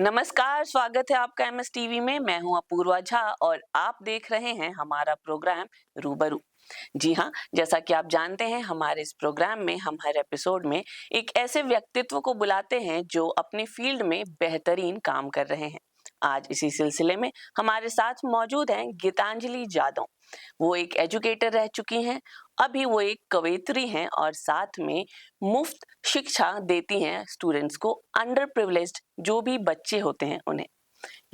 नमस्कार, स्वागत है आपका एमएस टीवी में। मैं हूं अपूर्वा झा और आप देख रहे हैं हमारा प्रोग्राम रूबरू। जी हाँ, जैसा कि आप जानते हैं, हमारे इस प्रोग्राम में हम हर एपिसोड में एक ऐसे व्यक्तित्व को बुलाते हैं जो अपनी फील्ड में बेहतरीन काम कर रहे हैं। आज इसी सिलसिले में हमारे साथ मौजूद हैं गीतांजलि जादव। वो एक एजुकेटर रह चुकी हैं, अभी वो एक कवयित्री हैं और साथ में मुफ्त शिक्षा देती हैं स्टूडेंट्स को, अंडर प्रिविलेज्ड जो भी बच्चे होते हैं उन्हें।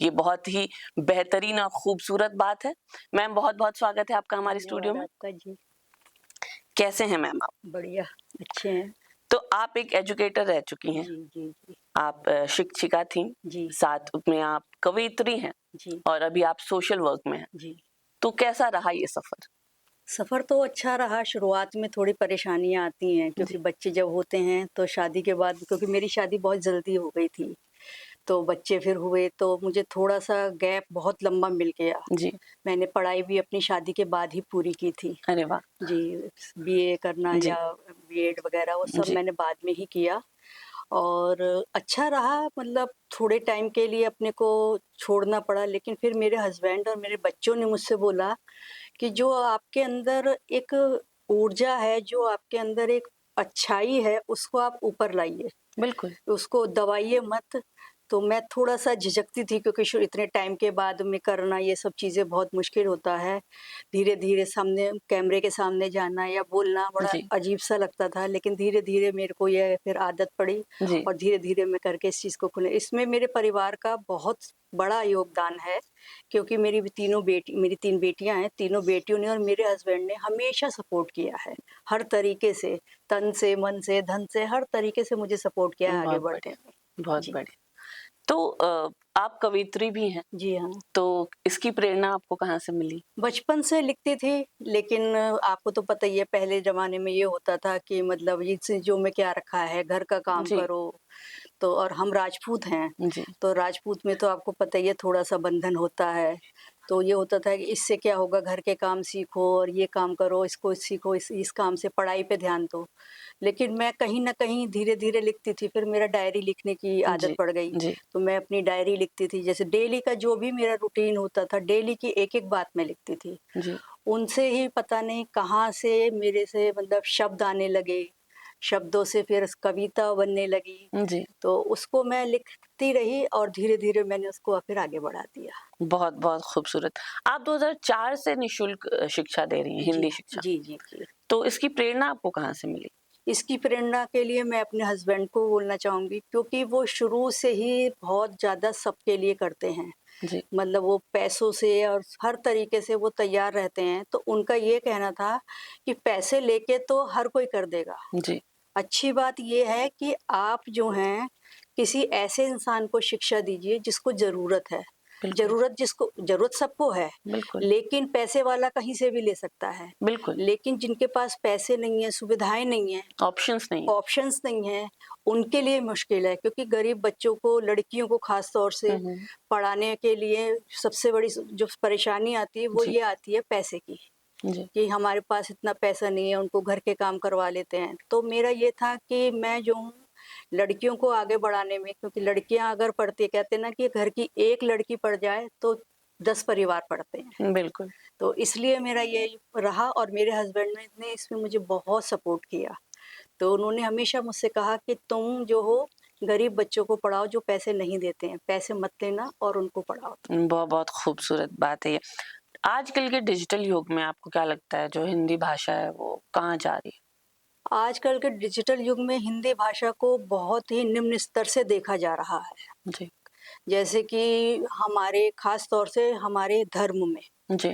ये बहुत ही बेहतरीन और खूबसूरत बात है। मैम, बहुत बहुत स्वागत है आपका हमारे स्टूडियो धन्यवाद में। आपका जी। कैसे हैं मैम आप? बढ़िया, अच्छे हैं। तो आप एक एजुकेटर रह चुकी हैं, जी, जी, जी, आप शिक्षिका थीं, जी, साथ में आप कवयित्री हैं जी, और अभी आप सोशल वर्क में हैं। जी। तो कैसा रहा ये सफर? सफ़र तो अच्छा रहा, शुरुआत में थोड़ी परेशानियाँ आती हैं जी, क्योंकि बच्चे जब होते हैं तो शादी के बाद, क्योंकि मेरी शादी बहुत जल्दी हो गई थी, तो बच्चे फिर हुए तो मुझे थोड़ा-सा गैप बहुत लंबा मिल गया। जी। मैंने पढ़ाई भी अपनी शादी के बाद ही पूरी की थी। अरे वाह! जी, बीए करना जी, या बीएड वग़ैरह वो सब जी, मैंने बाद में ही किया। और अच्छा रहा, मतलब थोड़े टाइम के लिए अपने को छोड़ना पड़ा, लेकिन फिर मेरे हस्बैंड और मेरे बच्चों ने मुझसे बोला कि जो आपके अंदर एक ऊर्जा है, जो आपके अंदर एक अच्छाई है, उसको आप ऊपर लाइए, बिल्कुल। उसको दबाइए मत। तो मैं थोड़ा-सा झिझकती थी क्योंकि इतने टाइम के बाद में करना ये सब चीज़ें बहुत मुश्किल होता है। धीरे-धीरे सामने कैमरे के सामने जाना या बोलना बड़ा जी, अजीब-सा लगता था, लेकिन धीरे-धीरे मेरे को ये फिर आदत पड़ी जी, और धीरे-धीरे मैं करके इस चीज़ को खुले इसमें मेरे परिवार का बहुत बड़ा योगदान है, क्योंकि मेरी 3 बेटियाँ हैं, तीनों बेटियों ने और मेरे हस्बैंड ने हमेशा सपोर्ट किया है, हर तरीके से, तन से, मन से, धन से, हर तरीके से मुझे सपोर्ट किया है आगे बहुत बढ़ने बढ़िया, में। बहुत जी। बढ़िया। तो आप कवयित्री भी हैं, जी हाँ। तो इसकी प्रेरणा आपको कहाँ से मिली? बचपन से लिखती थी, लेकिन आपको तो पता ही है पहले ज़माने में ये होता था कि मतलब ये चीज़ों में क्या रखा है, घर का काम जी, करो। तो और हम राजपूत हैं, जी, तो राजपूत में तो आपको पता ही है थोड़ा-सा बंधन होता है। तो ये होता था कि इससे क्या होगा, घर के काम सीखो और ये काम करो, इसको सीखो, इस काम से पढ़ाई पे ध्यान दो। लेकिन मैं कहीं न कहीं धीरे-धीरे लिखती थी, फिर मेरा डायरी लिखने की आदत जी, पड़ गई। जी, तो मैं अपनी डायरी लिखती थी, जैसे डेली का जो भी मेरा रूटीन होता था, डेली की एक-एक बात मैं लिखती थी। जी, उनसे ही पता नहीं कहाँ से मेरे से मतलब शब्द आने लगे, शब्दों से फिर कविता बनने लगी। जी। तो उसको मैं लिखती रही और धीरे-धीरे मैंने उसको फिर आगे बढ़ा दिया। बहुत-बहुत खूबसूरत। आप 2004 से निःशुल्क शिक्षा दे रही हैं, जी, हिंदी शिक्षा। जी, जी, जी। तो इसकी प्रेरणा आपको कहाँ से मिली? इसकी प्रेरणा के लिए मैं अपने हस्बैंड को बोलना चाहूँगी, क्योंकि वो शुरू से ही बहुत ज़्यादा सबके लिए करते हैं। जी, मतलब वो पैसों से और हर तरीके से वो तैयार रहते हैं। तो उनका ये कहना था कि पैसे लेके तो हर कोई कर देगा। जी, अच्छी बात ये है कि आप जो हैं, किसी ऐसे इंसान को शिक्षा दीजिए जिसको ज़रूरत है। बिल्कुल, ज़रूरत सबको है, बिल्कुल, लेकिन पैसे वाला कहीं से भी ले सकता है। बिल्कुल। लेकिन जिनके पास पैसे नहीं हैं, सुविधाएँ नहीं हैं, ऑप्शंस नहीं है। ऑप्शंस नहीं हैं, उनके लिए मुश्किल है, क्योंकि गरीब बच्चों को, लड़कियों को ख़ास तौर हुँ, से हुँ। पढ़ाने के लिए सबसे बड़ी जो परेशानी आती है, वो जी, ये आती है पैसे की। जी, कि हमारे पास इतना पैसा नहीं है, उनको घर के काम करवा लेते हैं। तो मेरा ये था कि मैं जो हूँ लड़कियों को आगे बढ़ाने में, क्योंकि लड़कियाँ अगर पढ़ती, कहते हैं ना कि घर की एक लड़की पढ़ जाए तो 10 परिवार पढ़ते हैं। बिल्कुल। तो इसलिए मेरा ये रहा और मेरे हस्बैंड ने इसमें मुझे बहुत सपोर्ट किया। तो उन्होंने हमेशा मुझसे कहा कि तुम जो हो गरीब बच्चों को पढ़ाओ जो पैसे नहीं देते हैं, पैसे मत लेना और उनको पढ़ाओ तुम। बहुत खूबसूरत बात है ये। आजकल के डिजिटल युग में आपको क्या लगता है जो हिंदी भाषा है वो कहाँ जा रही आजकल के डिजिटल युग में हिंदी भाषा को बहुत ही निम्न स्तर से देखा जा रहा है। है? जी, जैसे कि हमारे ख़ास तौर से हमारे धर्म में, जी,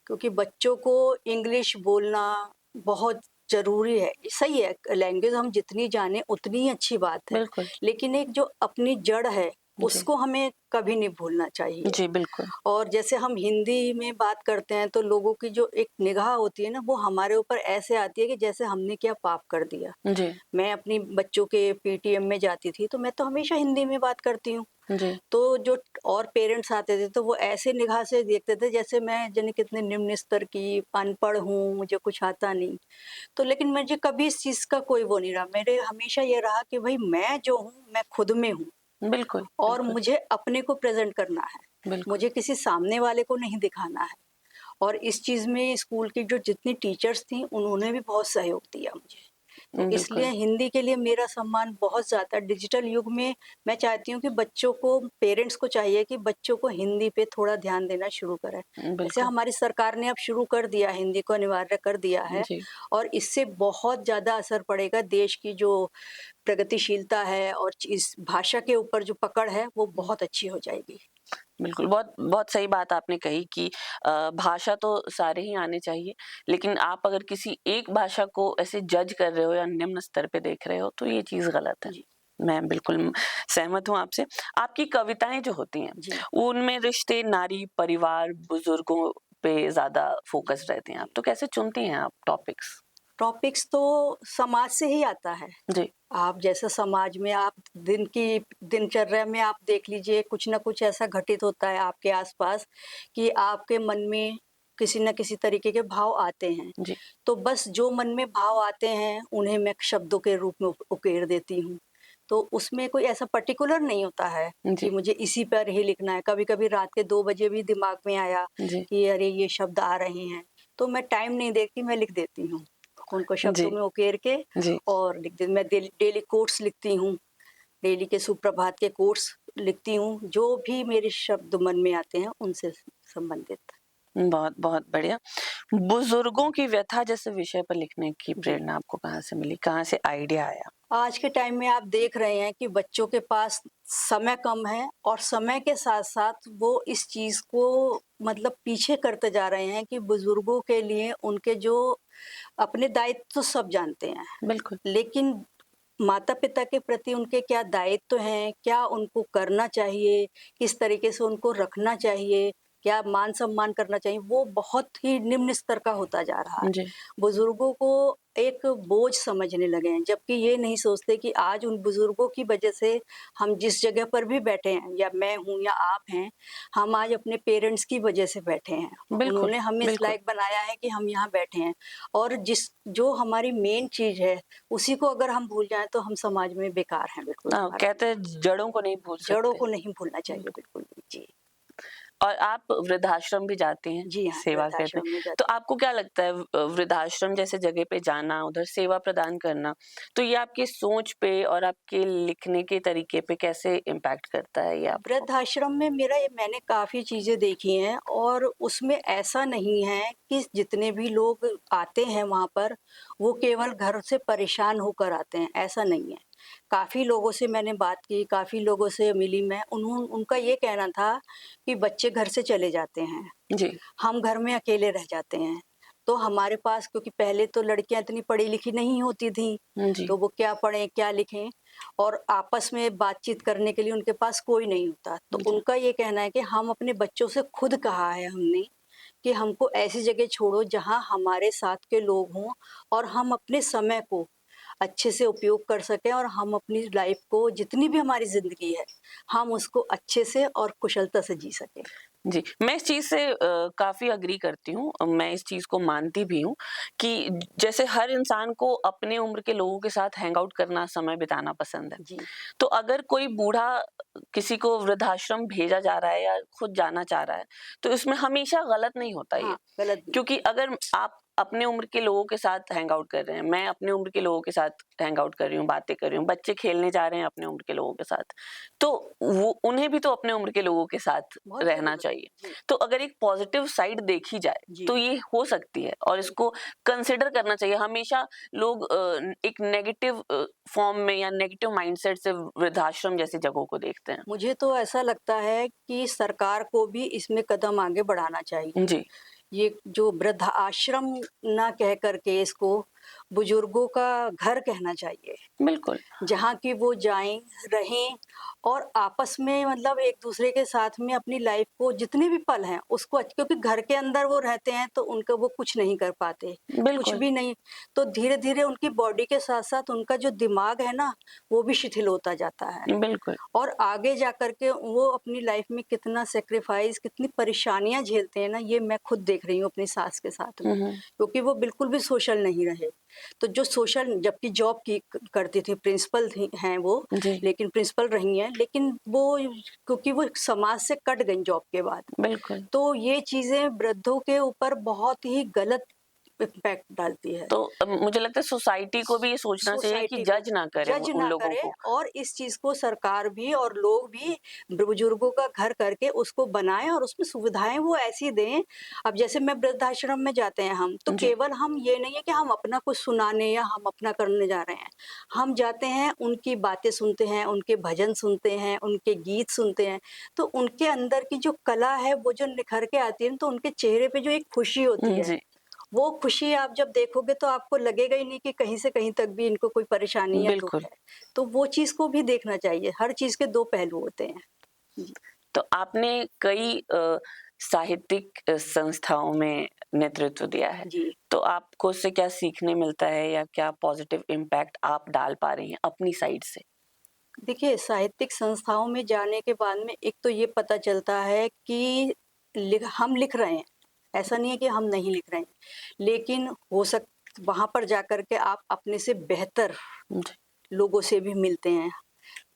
क्योंकि बच्चों को इंग्लिश बोलना बहुत ज़रूरी है। सही है, लैंग्वेज हम जितनी जानें उतनी ही अच्छी बात है। बिल्कुल। लेकिन एक जो अपनी जड़ है, जी, उसको हमें कभी नहीं भूलना चाहिए। जी, बिल्कुल। और जैसे हम हिंदी में बात करते हैं तो लोगों की जो एक निगाह होती है ना, वो हमारे ऊपर ऐसे आती है कि जैसे हमने क्या पाप कर दिया। जी, मैं अपनी बच्चों के पीटीएम में जाती थी तो मैं तो हमेशा हिंदी में बात करती हूँ। जी, तो जो और पेरेंट्स आते थे तो वो ऐसे निगाह से देखते थे जैसे मैं जाने कितने निम्न स्तर की अनपढ़ हूँ, मुझे कुछ आता नहीं। तो लेकिन मुझे कभी इस चीज़ का कोई वो नहीं रहा। मेरे हमेशा ये रहा कि भई मैं जो हूँ, मैं खुद में हूँ। बिल्कुल, और बिल्कुल, मुझे अपने को प्रेज़ेंट करना है। बिल्कुल। मुझे किसी सामने वाले को नहीं दिखाना है। और इस चीज़ में स्कूल की जो जितनी टीचर्स थीं, उन्होंने भी बहुत सहयोग दिया मुझे। तो इसलिए बिल्कुल। हिंदी के लिए मेरा सम्मान बहुत ज़्यादा डिजिटल युग में मैं चाहती हूँ कि बच्चों को पेरेंट्स को चाहिए कि बच्चों को हिंदी पे थोड़ा ध्यान देना शुरू करें। जैसे बिल्कुल। हमारी सरकार ने अब शुरू कर दिया, हिंदी को अनिवार्य कर दिया है जी, और इससे बहुत ज़्यादा असर पड़ेगा। देश की जो प्रगतिशीलता है और इस भाषा के ऊपर जो पकड़ है, वो बहुत अच्छी हो जाएगी। बिल्कुल, बहुत बहुत सही बात आपने कही कि भाषा तो सारे ही आने चाहिए, लेकिन आप अगर किसी एक भाषा को ऐसे जज कर रहे हो या निम्न स्तर पे देख रहे हो, तो ये चीज़ गलत है। जी, मैं बिल्कुल सहमत हूँ आपसे। आपकी कविताएँ जो होती हैं, जी, उनमें रिश्ते, नारी, परिवार, बुज़ुर्गों पे ज़्यादा फ़ोकस रहते हैं आप, जी। तो कैसे चुनती हैं आप टॉपिक्स? टॉपिक्स तो समाज से ही आता है। जी, आप जैसा समाज में आप दिन की दिनचर्या में आप देख लीजिए कुछ न कुछ ऐसा घटित होता है आपके आस-पास कि आपके मन में किसी न किसी तरीके के भाव आते हैं। जी, तो बस जो मन में भाव आते हैं उन्हें मैं शब्दों के रूप में उकेर देती हूँ। तो उसमें कोई ऐसा पर्टिकुलर नहीं होता है कि जी, मुझे इसी पर ही लिखना है। कभी-कभी रात के 2 बजे भी दिमाग में आया जी, कि अरे ये शब्द आ रहे हैं, तो मैं टाइम नहीं देखती, मैं लिख देती हूँ। उनको शब्दों जी, में उकेर के जी। और लिख दे मैं डेली कोट्स लिखती हूँ, डेली के सुप्रभात के कोट्स लिखती हूँ, जो भी मेरे शब्द मन में आते हैं उनसे संबंधित। बहुत, बहुत बढ़िया। बुजुर्गों की व्यथा जैसे विषय पर लिखने की जी। प्रेरणा आपको कहाँ से मिली? कहाँ से आइडिया आया? आज के टाइम में आप देख रहे हैं कि बच्चों के पास समय कम है और समय के साथ-साथ वो इस चीज़ को मतलब पीछे करते जा रहे हैं कि बुजुर्गों के लिए उनके जो अपने दायित्व तो सब जानते हैं। बिल्कुल। लेकिन माता-पिता के प्रति उनके क्या दायित्व हैं, क्या उनको करना चाहिए, किस तरीके से उनको रखना चाहिए, क्या मान-सम्मान करना चाहिए, वो बहुत ही निम्न स्तर का होता जा रहा है। जी, बुज़ुर्गों को एक बोझ समझने लगे हैं, जबकि ये नहीं सोचते कि आज उन बुज़ुर्गों की वजह से हम जिस जगह पर भी बैठे हैं, या मैं हूँ या आप हैं, हम आज अपने पेरेंट्स की वजह से बैठे हैं। बिल्कुल, उन्होंने हमें इस बिल्कुल। लायक बनाया है कि हम यहाँ बैठे हैं और जो हमारी मेन चीज़ है, उसी को अगर हम भूल जाएँ तो हम समाज में बेकार हैं बिल्कुल हाँ, भारत कहते में। हैं जड़ों को नहीं भूल जड़ों सकते। को नहीं भूलना चाहिए बिल्कुल। बिल्कुल भी। जी। और आप वृद्धाश्रम भी जाती हैं, जी हाँ, सेवा करते वृद्धाश्रम में हैं। तो जाती आपको क्या लगता है वृद्धाश्रम जैसे जगह पे जाना, उधर सेवा प्रदान करना, तो ये आपकी सोच पे और आपके लिखने के तरीके पे कैसे इम्पैक्ट करता है ये आपको? वृद्धाश्रम में मैंने काफ़ी चीज़ें देखी हैं और उसमें ऐसा नहीं है कि जितने भी लोग आते हैं वहाँ पर, वो केवल घर से परेशान होकर आते हैं, ऐसा नहीं है। काफ़ी लोगों से मैंने बात की, काफ़ी लोगों से मिली मैं, उनका ये कहना था कि बच्चे घर से चले जाते हैं, जी, हम घर में अकेले रह जाते हैं। तो हमारे पास क्योंकि पहले तो लड़कियाँ इतनी पढ़ी-लिखी नहीं होती थीं, जी, तो वो क्या पढ़ें, क्या लिखें और आपस में बातचीत करने के लिए उनके पास कोई नहीं होता। तो जी, उनका ये कहना है कि हम अपने बच्चों से खुद कहा है हमने कि हमको ऐसी जगह छोड़ो जहाँ हमारे साथ के लोग हों और हम अपने समय को अच्छे से उपयोग कर सकें और हम अपनी लाइफ़ को जितनी भी हमारी ज़िंदगी है, हम उसको अच्छे से और कुशलता से जी सकें। जी। मैं इस चीज़ से काफ़ी एग्री करती हूँ। मैं इस चीज़ को मानती भी हूँ कि जैसे हर इंसान को अपने उम्र के लोगों के साथ हैंग आउट करना, समय बिताना पसंद है। जी, तो अगर कोई बूढ़ा किसी को वृद्धाश्रम भेजा जा रहा है या खुद जाना चाह रहा है, तो इसमें हमेशा गलत नहीं होता ये। हाँ, गलत नहीं क्योंकि अगर आप अपने उम्र के लोगों के साथ हैंग आउट कर रहे हैं, मैं अपने उम्र के लोगों के साथ हैंग आउट कर रही हूँ, बातें कर रही हूँ, बच्चे खेलने जा रहे हैं अपने उम्र के लोगों के साथ, तो वो उन्हें भी तो अपने उम्र के लोगों के साथ बहुत रहना ज़रूरत चाहिए। है। जी, तो अगर एक पॉजिटिव साइड देखी जाए, जी, तो ये हो सकती है और जी। इसको कंसिडर करना चाहिए। हमेशा लोग एक नेगेटिव फॉर्म में या नेगेटिव माइंडसेट से वृद्धाश्रम जैसी जगहों को देखते हैं। मुझे तो ऐसा लगता है कि सरकार को भी इसमें कदम आगे बढ़ाना चाहिए। जी, ये जो वृद्धाश्रम ना कह कर के इसको बुजुर्गों का घर कहना चाहिए। बिल्कुल। जहाँ कि वो जाएँ, रहें और आपस में मतलब एक-दूसरे के साथ में अपनी लाइफ़ को जितने भी पल हैं, उसको क्योंकि घर के अंदर वो रहते हैं, तो उनका वो कुछ नहीं कर पाते, कुछ बिल्कुल, भी नहीं। तो धीरे-धीरे उनकी बॉडी के साथ-साथ उनका जो दिमाग है ना, वो भी शिथिल होता जाता है। बिल्कुल। और आगे जाकर के वो अपनी लाइफ में कितना सैक्रिफाइस, कितनी परेशानियाँ झेलते हैं ना, ये मैं खुद देख रही हूँ अपनी सास के साथ में, हुँ, हुँ। क्योंकि वो बिल्कुल भी सोशल नहीं रहे। तो जो सोशल, जबकि जॉब की करती थी, प्रिंसिपल थी हैं वो, जी, लेकिन प्रिंसिपल रही हैं, लेकिन वो क्योंकि वो समाज से कट गईं जॉब के बाद। बिल्कुल। तो ये चीज़ें वृद्धों के ऊपर बहुत ही गलत इम्पैक्ट डालती है। तो मुझे लगता है सोसाइटी को भी ये सोचना चाहिए कि सोसाइटी को जज ना करे जज उन ना लोगों करे, को। और इस चीज़ को सरकार भी और लोग भी बुजुर्गों का घर करके उसको बनाएँ और उसमें सुविधाएँ वो ऐसी दें। अब जैसे मैं वृद्धाश्रम में जाते हैं हम, तो जी, केवल हम ये नहीं है कि हम अपना कुछ सुनाने या हम अपना करने जा रहे हैं। हम जाते हैं, उनकी बातें सुनते हैं, उनके भजन सुनते हैं, उनके गीत सुनते हैं, तो उनके अंदर की जो कला है वो जो निखर के आती है ना, तो उनके चेहरे पे जो एक खुशी होती है, जी, वो खुशी आप जब देखोगे तो आपको लगेगा ही नहीं कि कहीं से कहीं तक भी इनको कोई परेशानी या दुःख बिल्कुल। है। तो वो चीज़ को भी देखना चाहिए, हर चीज़ के 2 पहलू होते हैं। जी, तो आपने कई साहित्यिक संस्थाओं में नेतृत्व दिया है। जी। तो आपको उससे क्या सीखने मिलता है या क्या पॉजिटिव इम्पैक्ट आप डाल पा रही हैं अपनी साइड से? देखिए, साहित्यिक संस्थाओं में जाने के बाद में एक तो ये पता चलता है कि हम लिख रहे हैं, ऐसा नहीं है कि हम नहीं लिख रहे हैं। लेकिन हो सक वहाँ पर जाकर के आप अपने से बेहतर जी, लोगों से भी मिलते हैं।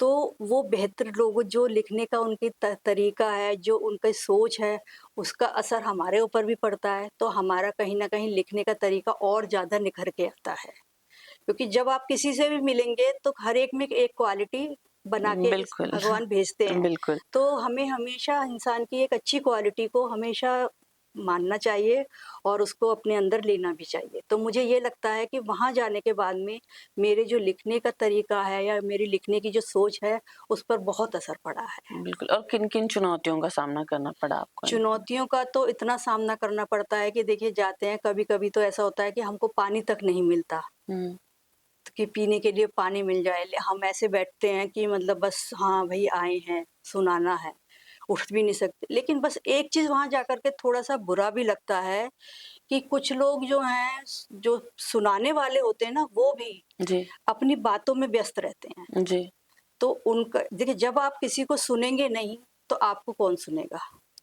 तो वो बेहतर लोग जो लिखने का उनकी तरीका है, जो उनकी सोच है, उसका असर हमारे ऊपर भी पड़ता है, तो हमारा कहीं न कहीं लिखने का तरीका और ज़्यादा निखर के आता है। क्योंकि जब आप किसी से भी मिलेंगे तो हर एक में एक क्वालिटी बना के इस बिल्कुल, भगवान भेजते हैं। बिल्कुल। तो हमें हमेशा इंसान की एक अच्छी क्वालिटी को हमेशा मानना चाहिए और उसको अपने अंदर लेना भी चाहिए। तो मुझे ये लगता है कि वहाँ जाने के बाद में मेरे जो लिखने का तरीका है या मेरी लिखने की जो सोच है, उस पर बहुत असर पड़ा है। बिल्कुल, और किन-किन चुनौतियों का सामना करना पड़ा आपको इनमें? चुनौतियों का तो इतना सामना करना पड़ता है कि देखिए, जाते हैं, कभी-कभी तो ऐसा होता है कि हमको पानी तक नहीं मिलता। हुँ, कि पीने के लिए पानी मिल जाए। हम ऐसे बैठते हैं कि मतलब बस हाँ, भई आए हैं, सुनाना है, उठ भी नहीं सकते। लेकिन बस एक चीज़ वहाँ जाकर के थोड़ा-सा बुरा भी लगता है कि कुछ लोग जो हैं, जो सुनाने वाले होते हैं ना, वो भी जी, अपनी बातों में व्यस्त रहते हैं। जी। तो उनका देखिए, जब आप किसी को सुनेंगे नहीं, तो आपको कौन सुनेगा?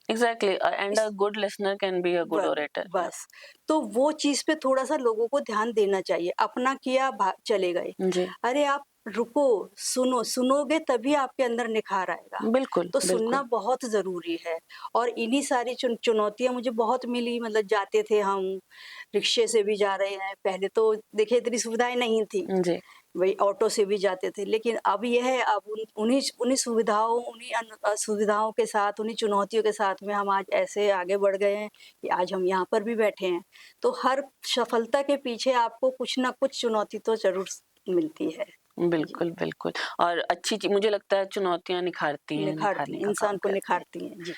एग्ज़ैक्टली, एंड इस a good listener can be a good ब ओरेटर, या बस, तो वो चीज़ पे थोड़ा-सा लोगों को ध्यान देना चाहिए। अपना किया, चले गए। जी, अरे आप रुको, सुनो, सुनोगे तभी आपके अंदर निखार आएगा। बिल्कुल, तो बिल्कुल। सुनना बहुत ज़रूरी है, और इन्हीं सारी चुनौतियाँ मुझे बहुत मिली। मतलब जाते थे हम, रिक्शे से भी जा रहे हैं। पहले तो देखिए इतनी सुविधाएँ नहीं थी। जी, वही ऑटो से भी जाते थे। लेकिन अब ये है, अब उन्हीं उन्हीं सुविधाओं, उन्हीं असुविधाओं के साथ, उन्हीं चुनौतियों के साथ में हम आज ऐसे आगे बढ़ गए हैं कि आज हम यहाँ पर भी बैठे हैं। तो हर सफलता के पीछे आपको कुछ न कुछ चुनौती तो ज़रूर मिलती है। जी, बिल्कुल, बिल्कुल। और अच्छी ची मुझे लगता है चुनौतियाँ निखारती हैं, निखारती निखारने हैं, का काम इंसान को करती हैं। निखारती हैं। जी।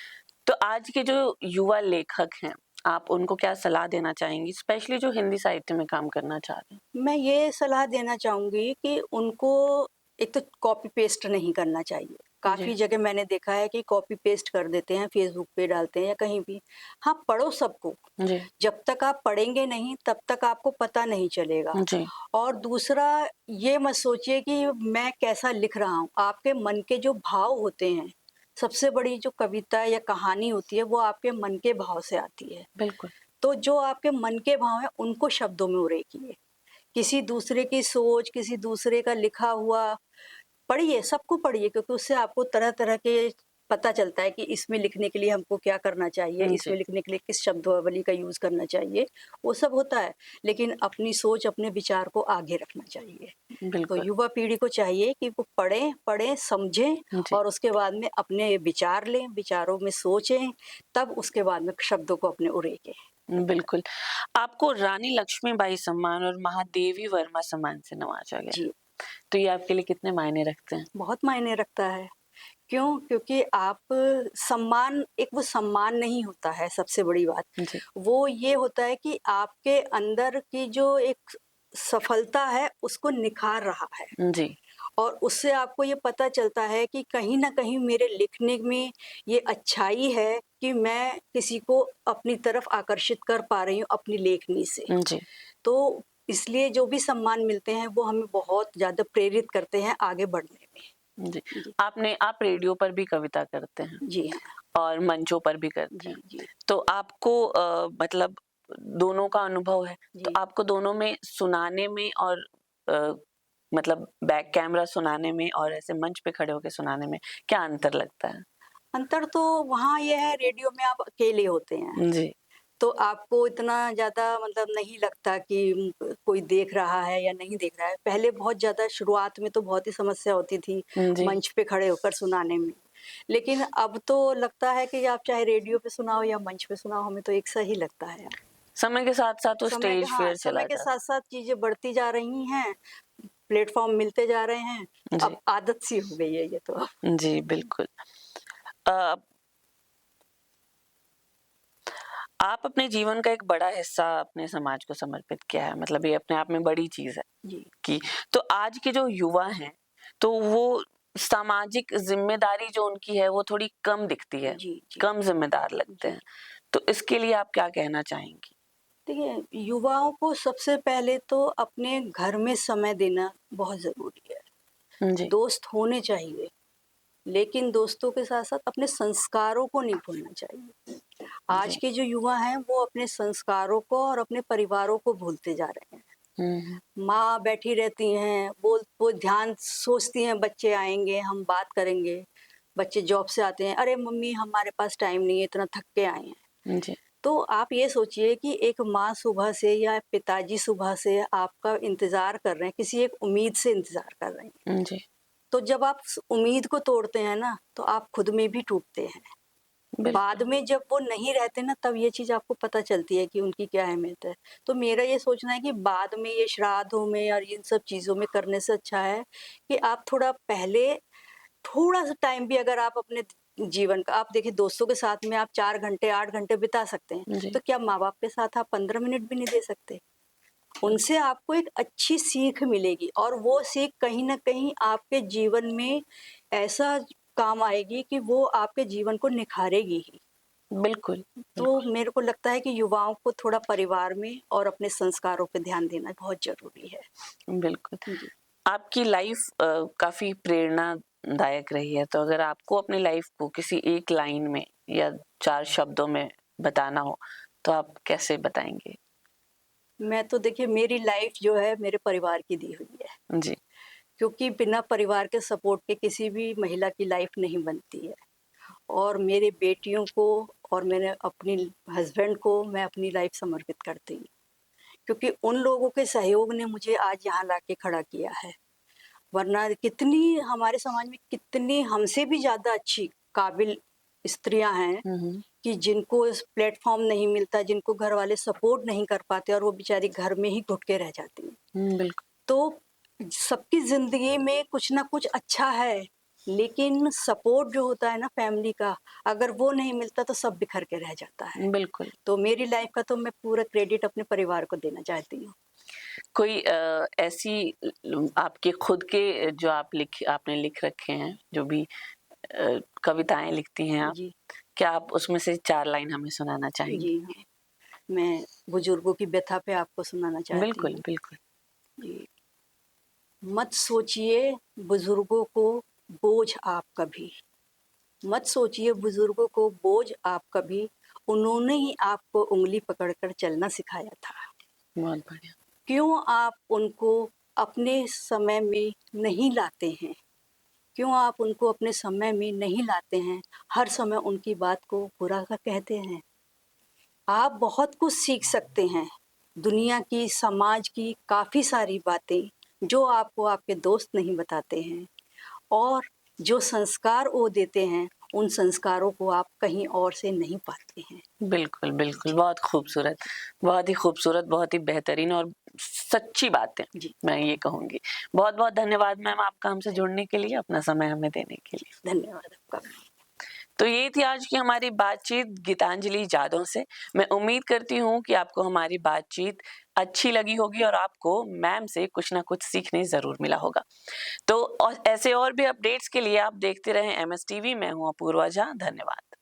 तो आज के जो युवा लेखक हैं, आप उनको क्या सलाह देना चाहेंगी? स्पेशली जो हिंदी साहित्य में काम करना चाह रहे हैं? मैं ये सलाह देना चाहूँगी कि उनको एक तो कॉपी पेस्ट नहीं करना चाहिए। जी, काफ़ी जगह मैंने देखा है कि कॉपी पेस्ट कर देते हैं, फ़ेसबुक पे डालते हैं या कहीं भी। हाँ, पढ़ो सबको। जी, जब तक आप पढ़ेंगे नहीं, तब तक आपको पता नहीं चलेगा। जी, और दूसरा, ये मत सोचिए कि मैं कैसा लिख रहा हूँ। आपके मन के जो भाव होते हैं, सबसे बड़ी जो कविता या कहानी होती है, वो आपके मन के भाव से आती है। बिल्कुल। तो जो आपके मन के भाव हैं, उनको शब्दों में उरेखिए। किसी दूसरे की सोच, किसी दूसरे का लिखा हुआ पढ़िए, सबको पढ़िए, क्योंकि उससे आपको तरह-तरह के पता चलता है कि इसमें लिखने के लिए हमको क्या करना चाहिए, जी, इसमें लिखने के लिए किस शब्दावली का यूज़ करना चाहिए, वो सब होता है। लेकिन अपनी सोच, अपने विचार को आगे रखना चाहिए। तो बिल्कुल। युवा पीढ़ी को चाहिए कि वो पढ़ें, समझें जी, और उसके बाद में अपने विचार लें, विचारों में सोचें, तब उसके बाद में शब्दों को अपने उरेकें। बिल्कुल। आपको रानी लक्ष्मीबाई सम्मान और महादेवी वर्मा सम्मान से नवाजा गया। जी, तो ये आपके लिए कितने मायने रखते हैं? बहुत मायने रखता है। क्यों? क्योंकि आप सम्मान, एक वो सम्मान नहीं होता है सबसे बड़ी बात। जी, वो ये होता है कि आपके अंदर की जो एक सफलता है, उसको निखार रहा है, जी, और उससे आपको ये पता चलता है कि कहीं न कहीं मेरे लिखने में ये अच्छाई है कि मैं किसी को अपनी तरफ आकर्षित कर पा रही हूँ अपनी लेखनी से। जी, तो इसलिए जो भी सम्मान मिलते हैं, वो हमें बहुत ज़्यादा प्रेरित करते हैं आगे बढ़ने जी। में। जी। आप रेडियो पर भी कविता करते हैं जी हाँ। और मंचों पर भी करते जी, हैं। जी। तो आपको मतलब दोनों का अनुभव है, तो जी। आपको दोनों में सुनाने में और मतलब बैक कैमरा सुनाने में और ऐसे मंच पे खड़े होके सुनाने में क्या अंतर लगता है? अंतर तो वहाँ ये है, रेडियो में आप अकेले होते हैं, जी, तो आपको इतना ज़्यादा मतलब नहीं लगता कि कोई देख रहा है या नहीं देख रहा है। पहले बहुत ज़्यादा शुरुआत में तो बहुत ही समस्या होती थी जी, मंच पे खड़े होकर सुनाने में। लेकिन अब तो लगता है कि आप चाहे रेडियो पे सुनाओ या मंच पे सुनाओ, हमें तो एक सा ही लगता है। समय के साथ-साथ वो स्टेज हाँ, फ़ियर समय चला के जाता साथ-साथ चीज़ें बढ़ती जा रही हैं, प्लेटफ़ॉर्म मिलते जा रहे हैं, तो है। जी, अब आदत सी हो गई है ये तो। जी, बिल्कुल। अ, आप अपने जीवन का एक बड़ा हिस्सा अपने समाज को समर्पित किया है, मतलब ये अपने आप में बड़ी चीज़ है जी, कि तो आज के जो युवा हैं, तो वो सामाजिक ज़िम्मेदारी जो उनकी है, वो थोड़ी कम दिखती है, जी, जी, कम ज़िम्मेदार लगते जी। हैं। तो इसके लिए आप क्या कहना चाहेंगी? देखिए, युवाओं को सबसे पहले तो अपने घर में समय देना बहुत ज़रूरी है। जी, दोस्त होने चाहिए, लेकिन दोस्तों के साथ-साथ अपने संस्कारों को नहीं भूलना चाहिए। आज जी। के जो युवा हैं, वो अपने संस्कारों को और अपने परिवारों को भूलते जा रहे हैं। हुँ, हुँ। माँ बैठी रहती हैं, वो ध्यान सोचती हैं बच्चे आएँगे, हम बात करेंगे। बच्चे जॉब से आते हैं, "अरे मम्मी हमारे पास टाइम नहीं है, इतना थक के आए हैं।" जी, तो आप ये सोचिए कि एक माँ सुबह से या पिताजी सुबह से आपका इंतज़ार कर रहे हैं, किसी एक उम्मीद से इंतज़ार कर रहे हैं। जी, तो जब आप उस उम्मीद को तोड़ते हैं ना, तो आप खुद में भी टूटते हैं। बाद बिल्कुल। में जब वो नहीं रहते ना, तब ये चीज़ आपको पता चलती है कि उनकी क्या अहमियत है। तो मेरा ये सोचना है कि बाद में ये श्राद्धों में और इन सब चीज़ों में करने से अच्छा है कि आप थोड़ा पहले थोड़ा-सा टाइम भी अगर आप अपने जीवन का आप देखिए दोस्तों के साथ में आप 4 घंटे, 8 घंटे बिता सकते हैं, जी, तो क्या माँ-बाप के साथ आप 15 मिनट भी नहीं दे सकते? उनसे आपको एक अच्छी सीख मिलेगी और वो सीख कहीं न कहीं आपके जीवन में ऐसा काम आएगी कि वो आपके जीवन को निखारेगी ही। बिल्कुल, तो बिल्कुल, मेरे को लगता है कि युवाओं को थोड़ा परिवार में और अपने संस्कारों पे ध्यान देना बहुत ज़रूरी है। बिल्कुल। जी। आपकी लाइफ़ काफ़ी प्रेरणादायक रही है, तो अगर आपको अपनी लाइफ़ को किसी एक लाइन में या 4 शब्दों में बताना हो, तो आप कैसे बताएँगे? मैं तो देखिए मेरी लाइफ़ जो है मेरे परिवार की दी हुई है। जी, क्योंकि बिना परिवार के सपोर्ट के किसी भी महिला की लाइफ़ नहीं बनती है। और मेरे बेटियों को और मेरे अपनी हस्बैंड को मैं अपनी लाइफ़ समर्पित करती हूँ। क्योंकि उन लोगों के सहयोग ने मुझे आज यहाँ लाके खड़ा किया है। वरना कितनी हमारे समाज में कितनी हमसे भी ज़्यादा अच्छी काबिल स्त्रियाँ हैं हुँ, हुँ, कि जिनको इस प्लेटफ़ॉर्म नहीं मिलता, जिनको घर वाले सपोर्ट नहीं कर पाते और वो बेचारी घर में ही घुट के रह जाती हैं। हुँ, बिल्कुल, तो सबकी ज़िंदगी में कुछ ना कुछ अच्छा है, लेकिन सपोर्ट जो होता है ना फैमिली का, अगर वो नहीं मिलता तो सब बिखर के रह जाता है। बिल्कुल। तो मेरी लाइफ़ का तो मैं पूरा क्रेडिट अपने परिवार को देना चाहती हूँ। कोई ऐसी आपके खुद के जो आपने लिख रखे हैं, जो भी कविताएँ लिखती हैं आप, जी, क्या आप उसमें से 4 लाइन हमें सुनाना जी चाहेंगी? हाँ। मैं बुजुर्गों की व्यथा पे आपको सुनाना चाहती बिल्कुल, हूँ। बिल्कुल। जी, मत सोचिए बुजुर्गों को बोझ आप कभी, मत सोचिए बुजुर्गों को बोझ आप कभी, उन्होंने ही आपको उँगली पकड़कर चलना सिखाया था। बहुत बढ़िया। क्यों आप उनको अपने समय में नहीं लाते हैं? क्यों आप उनको अपने समय में नहीं लाते हैं? हर समय उनकी बात को बुरा का कहते हैं। आप बहुत कुछ सीख सकते हैं, दुनिया की, समाज की काफ़ी सारी बातें, जो आपको आपके दोस्त नहीं बताते हैं और जो संस्कार वो देते हैं, उन संस्कारों को आप कहीं और से नहीं पाते हैं। बिल्कुल, बिल्कुल, जी, बहुत ही खूबसूरत, बहुत ही बेहतरीन और सच्ची बातें, जी, मैं ये कहूँगी। बहुत-बहुत धन्यवाद मैम आपका हमसे जुड़ने के लिए, अपना समय हमें देने के लिए। धन्यवाद आपका भी। तो ये थी आज की हमारी बातचीत गीतांजलि जादव से। मैं उम्मीद करती हूँ कि आपको हमारी बातचीत अच्छी लगी होगी और आपको मैम से कुछ ना कुछ सीखने ज़रूर मिला होगा। तो और ऐसे और भी अपडेट्स के लिए आप देखते रहें एमएस टीवी। मैं हूँ अपूर्वा झा, धन्यवाद।